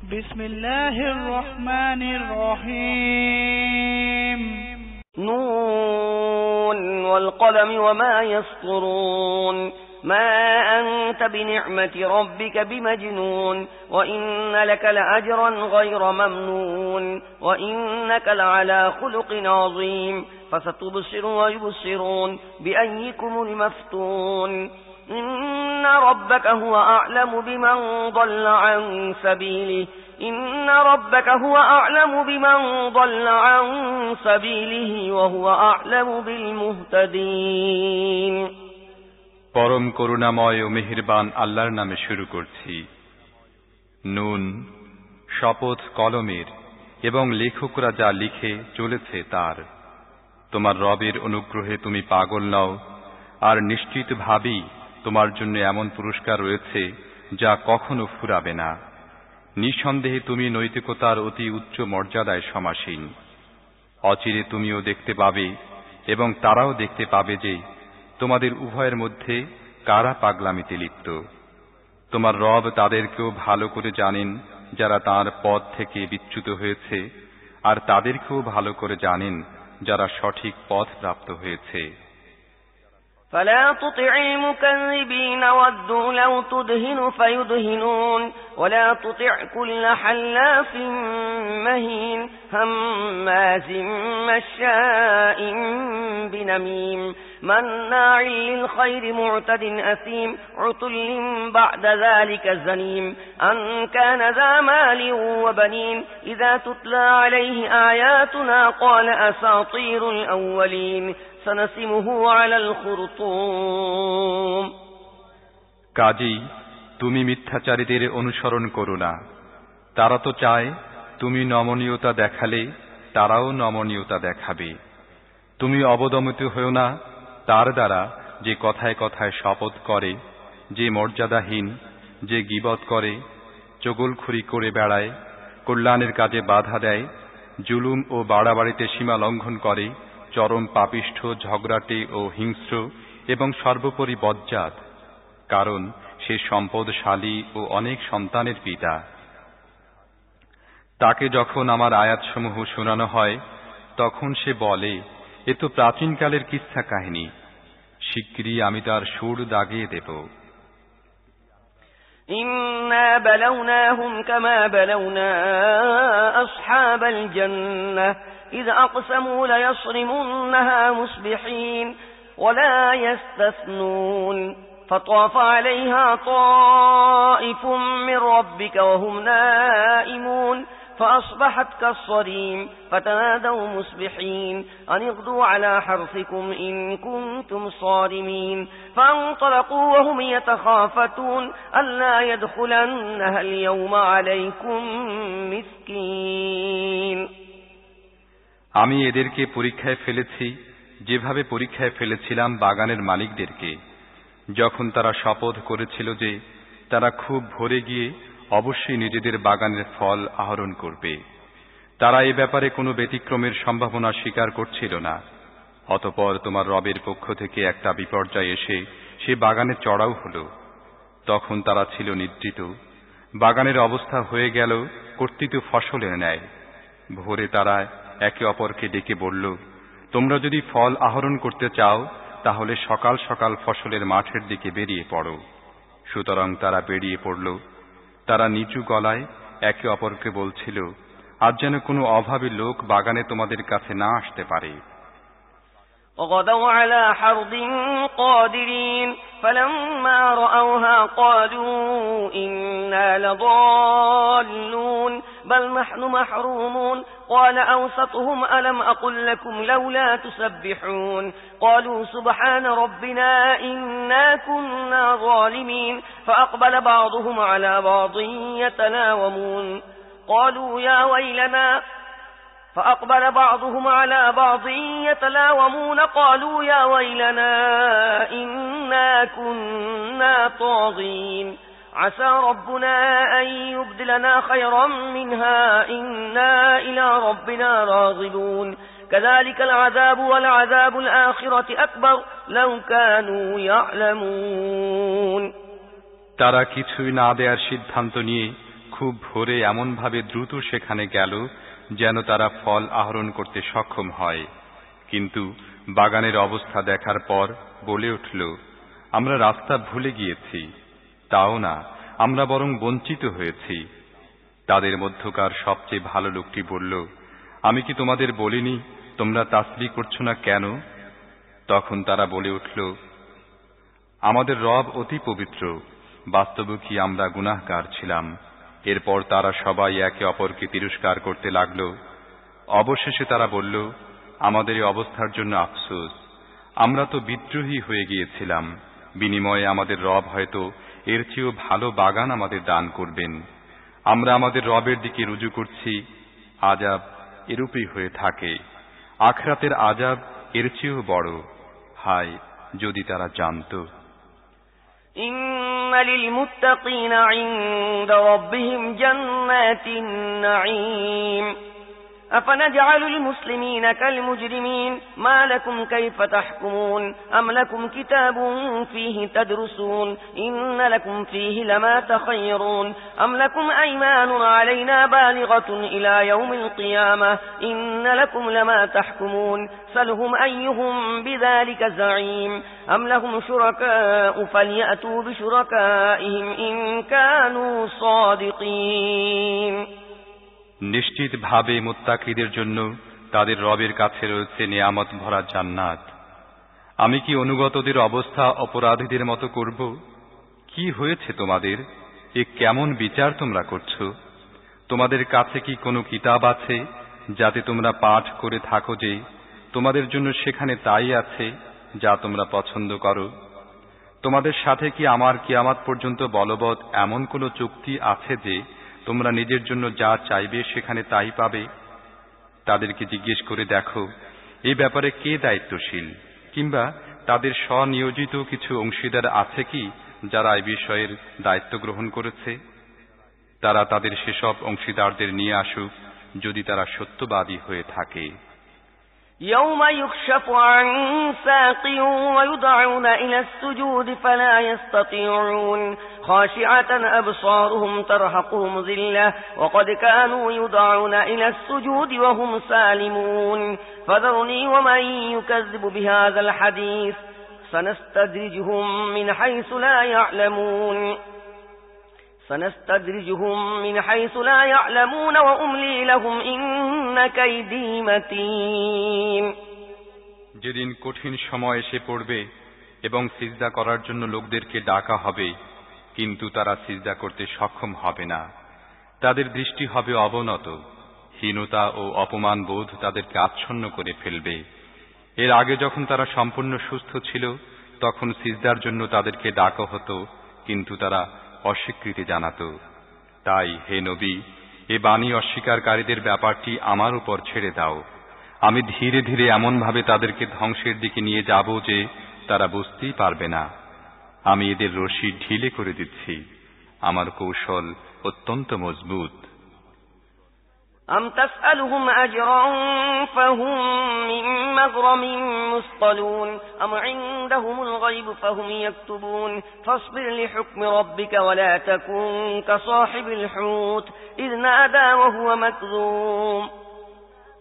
بسم الله الرحمن الرحيم نون والقلم وما يسطرون ما أنت بنعمة ربك بمجنون وإن لك لأجرا غير ممنون وإنك لعلى خلق عظيم فستبصر ويبصرون بأيكم المفتون إن ربك هو أعلم بمن ضل عن سبيله إن ربك هو أعلم بمن ضل عن سبيله وهو أعلم بالمهتدين পরম করুণাময় ও মেহেরবান আল্লাহর নামে শুরু করছি। নুন, শপথ কলমের এবং লেখকরা যা লিখে চলেছে তার। তোমার রবের অনুগ্রহে তুমি পাগল নও, আর নিশ্চিতভাবেই তোমার জন্য এমন পুরস্কার রয়েছে যা কখনো ফুরাবে না। নিঃসন্দেহে তুমি নৈতিকতার অতি উচ্চ মর্যাদায় সমাসীন। অচিরে তুমিও দেখতে পাবে এবং তারাও দেখতে পাবে যে তোমাদের উভয়ের মধ্যে কারা পাগলামিতে লিপ্ত। তোমার রব তাদেরকেও ভালো করে জানেন যারা তাঁর পথ থেকে বিচ্যুত হয়েছে, আর তাদেরকেও ভালো করে জানেন যারা সঠিক পথ প্রাপ্ত হয়েছে। فلا تطع المكذبين ودوا لو تدهن فيدهنون ولا تطع كل حلاف مهين هماز مشاء بنميم مناع للخير معتد أثيم عتل بعد ذلك زنيم أن كان ذا مال وبنين إذا تتلى عليه آياتنا قال أساطير الأولين سنسمه على الخرطوم কাজেই তুমি মিথ্যাচারীদের অনুসরণ করো না। তারা তো চায় তুমি নমনীয়তা দেখালে তারাও নমনীয়তা দেখাবে। তুমি অবদমিত হও না তার দ্বারা যে কথায় কথায় শপথ করে, যে মর্যাদাহীন, যে গীবত করে, চগলখড়ি করে বেড়ায়, কল্যাণের কাজে বাধা দেয়, জুলুম ও বাড়াবাড়িতে সীমা লঙ্ঘন করে, চরম পাপিষ্ঠ, ঝগড়াটে ও হিংস্র এবং সর্বোপরি বজ্জাত, কারণ সে সম্পদশালী ও অনেক সন্তানের পিতা। তাকে যখন আমার আয়াতসমূহ শোনানো হয় তখন সে বলে, এ তো প্রাচীনকালের কিচ্ছা কাহিনী, শিগগিরই আমি তার সুর দাগিয়ে দেব। إنا بلوناهم كما بلونا أصحاب الجنة إذ أقسموا ليصرمنها مصبحين ولا يستثنون فطاف عليها طائف من ربك وهم نائمون فأصبحت كالصريم فتنادوا مصبحين أن اغدوا على حرثكم إن كنتم صارمين فانطلقوا وهم يتخافتون ألا يدخلنها اليوم عليكم مسكين আমি এদেরকে পরীক্ষায় ফেলেছি যেভাবে পরীক্ষায় ফেলেছিলাম বাগানের মালিকদেরকে, যখন তারা শপথ করেছিল যে তারা খুব ভোরে গিয়ে অবশ্যই নিজেদের বাগানের ফল আহরণ করবে। তারা এ ব্যাপারে কোনো ব্যতিক্রমের সম্ভাবনা স্বীকার করছিল না। অতঃপর তোমার রবের পক্ষ থেকে একটা বিপর্যয় এসে সে বাগানে চড়াও হল। তখন তারা ছিল নিদ্রিত। বাগানের অবস্থা হয়ে গেল কর্তৃত ফসলের ন্যায়। ভোরে তারা একে অপরকে ডেকে বলল, তোমরা যদি ফল আহরণ করতে চাও তাহলে সকাল সকাল ফসলের মাঠের দিকে বেরিয়ে পড়ো। সুতরাং তারা বেরিয়ে পড়ল। তারা নিচু গলায় একে অপরকে বলছিল, আজ যেন কোনো অভাবী লোক বাগানে তোমাদের কাছে না আসতে পারে। وغدوا على حرد قادرين فلما رأوها قالوا إنا لضالون بل نحن محرومون قال أوسطهم ألم أقل لكم لولا تسبحون قالوا سبحان ربنا إنا كنا ظالمين فأقبل بعضهم على بعض يتلاومون قالوا يا ويلنا فأقبل بعضهم على بعض يتلاومون قالوا يا ويلنا إنا كنا طاغين عسى ربنا أن يبدلنا خيرا منها إنا إلى ربنا راغبون كذلك العذاب والعذاب الآخرة أكبر لو كانوا يعلمون তারা কিছুই না দেওয়ার সিদ্ধান্ত নিয়ে খুব ভোরে এমনভাবে দ্রুত সেখানে গেল যেন তারা ফল আহরণ করতে সক্ষম হয়। কিন্তু বাগানের অবস্থা দেখার পর বলে উঠল, আমরা রাস্তা ভুলে গিয়েছি। তাও না, আমরা বরং বঞ্চিত হয়েছি। তাদের মধ্যকার সবচেয়ে ভালো লোকটি বলল, আমি কি তোমাদের বলিনি তোমরা তাসবিহ করছো না কেন? তখন তারা বলে উঠল, আমাদের রব অতি পবিত্র, বাস্তবে কি আমরা গুনাহগার ছিলাম। এরপর তারা সবাই একে অপরকে তিরস্কার করতে লাগল। অবশেষে তারা বলল, আমাদের এই অবস্থার জন্য আফসোস, আমরা তো বিদ্রোহী হয়ে গিয়েছিলাম। বিনিময়ে আমাদের রব হয়তো এর চেয়েও ভালো বাগান আমাদের দান করবেন। আমরা আমাদের রবের দিকে রুজু করছি। আযাব এরূপই হয়ে থাকে। আখিরাতের আযাব এর চেয়েও বড়। হায়, যদি তারা জানত। ইন্না লিল মুত্তাকিনা ইনদা রাব্বিহিম জান্নাতিন নাঈম أفنجعل المسلمين كالمجرمين ما لكم كيف تحكمون أم لكم كتاب فيه تدرسون إن لكم فيه لما تخيرون أم لكم أيمان علينا بالغة إلى يوم القيامة إن لكم لما تحكمون سلهم أيهم بذلك زعيم أم لهم شركاء فليأتوا بشركائهم إن كانوا صادقين। নিশ্চিত ভাবে মুত্তাকিদের জন্য তাদের রবের কাছে রয়েছে নিয়ামত ভরা জান্নাত। আমি কি অনুগতদের অবস্থা অপরাধীদের মতো করব? কি হয়েছে তোমাদের? এ কেমন বিচার তোমরা করছো? তোমাদের কাছে কি কোনো কিতাব আছে যাতে তোমরা পাঠ করে থাকো যে তোমাদের জন্য সেখানে তাই আছে যা তোমরা পছন্দ করো? তোমাদের সাথে কি আমার কিয়ামত পর্যন্ত বলবৎ এমন কোনো চুক্তি আছে যে তোমরা নিজের জন্য যা চাইবে সেখানে তাই পাবে? তাদেরকে জিজ্ঞেস করে দেখো, এই ব্যাপারে কে দায়িত্বশীল, কিংবা তাদের স্বনিয়োজিত কিছু অংশীদার আছে কি যারা এই বিষয়ের দায়িত্ব গ্রহণ করেছে? তারা তাদের সেসব অংশীদারদের নিয়ে আসুক যদি তারা সত্যবাদী হয়ে থাকে। يوم يكشف عن ساق ويدعون إلى السجود فلا يستطيعون خاشعة أبصارهم ترهقهم ذلة وقد كانوا يدعون إلى السجود وهم سالمون فذرني ومن يكذب بهذا الحديث سنستدرجهم من حيث لا يعلمون وأملي لهم إن كيدي متين। যেদিন কঠিন সময় এসে পড়বে এবং সিজদা করার জন্য লোকদেরকে ডাকা হবে, কিন্তু তারা সিজদা করতে সক্ষম হবে না। তাদের দৃষ্টি হবে অবনত, হীনতা ও অপমান বোধ তাদেরকে আচ্ছন্ন করে ফেলবে। এর আগে যখন তারা সম্পূর্ণ সুস্থ ছিল তখন সিজদার জন্য তাদেরকে ডাকা হতো, কিন্তু তারা অস্বীকৃতি জানাত। তাই হে নবী, এ বাণী অস্বীকারীদের ব্যাপারটি আমার উপর ছেড়ে দাও। আমি ধীরে ধীরে এমনভাবে তাদেরকে ধ্বংসের দিকে নিয়ে যাব যে তারা বুঝতেই পারবে না। আমি এদের রশি ঢিলে করে দিচ্ছি। আমার কৌশল অত্যন্ত মজবুত। أم تسألهم أجرا فهم من مغرم مثقلون أم عندهم الغيب فهم يكتبون فاصبر لحكم ربك ولا تكن كصاحب الحوت إذ نادى وهو مكذوم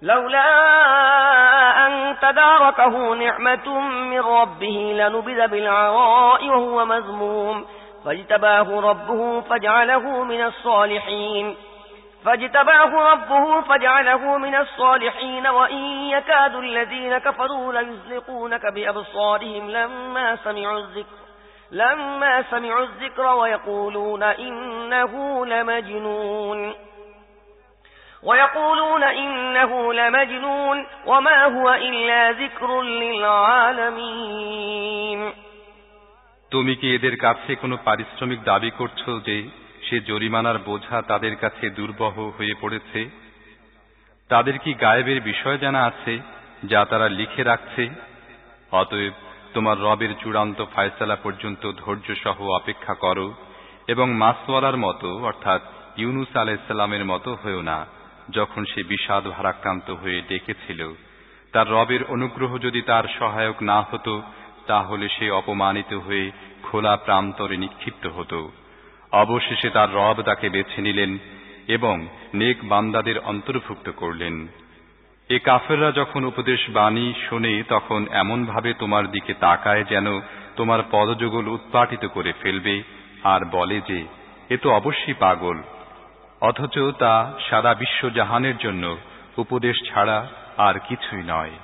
لولا أن تداركه نعمة من ربه لنبذ بالعراء وهو مذموم فاجتباه ربه فجعله من الصالحين وإن يكاد الذين كفروا ليزلقونك بأبصارهم لما سمعوا الذكر ويقولون إنه لمجنون وما هو إلا ذكر للعالمين। তুমি কি এদের কাছে কোনো পারিশ্রমিক দাবি করছো যে সে জরিমানার বোঝা তাদের কাছে দুর্বহ হয়ে পড়েছে? তাদের কি গায়েবের বিষয় জানা আছে যা তারা লিখে রাখছে? অতএব তোমার রবের চূড়ান্ত ফায়সালা পর্যন্ত ধৈর্য সহ অপেক্ষা করো এবং মাসওয়ালার মতো অর্থাৎ ইউনুস আলাইহিস সালামের মতো হয়েও না, যখন সে বিষাদ ভারাক্রান্ত হয়ে ডেকেছিল। তার রবের অনুগ্রহ যদি তার সহায়ক না হতো তাহলে সে অপমানিত হয়ে খোলা প্রান্তরে নিক্ষিপ্ত হতো। অবশেষে তার রব তাকে বেছে নিলেন এবং নেক বান্দাদের অন্তর্ভুক্ত করলেন। এ কাফেররা যখন উপদেশ বাণী শোনে তখন এমনভাবে তোমার দিকে তাকায় যেন তোমার পদযুগল উৎপাটিত করে ফেলবে, আর বলে যে এ তো অবশ্যই পাগল, অথচ তা সারা বিশ্বজাহানের জন্য উপদেশ ছাড়া আর কিছুই নয়।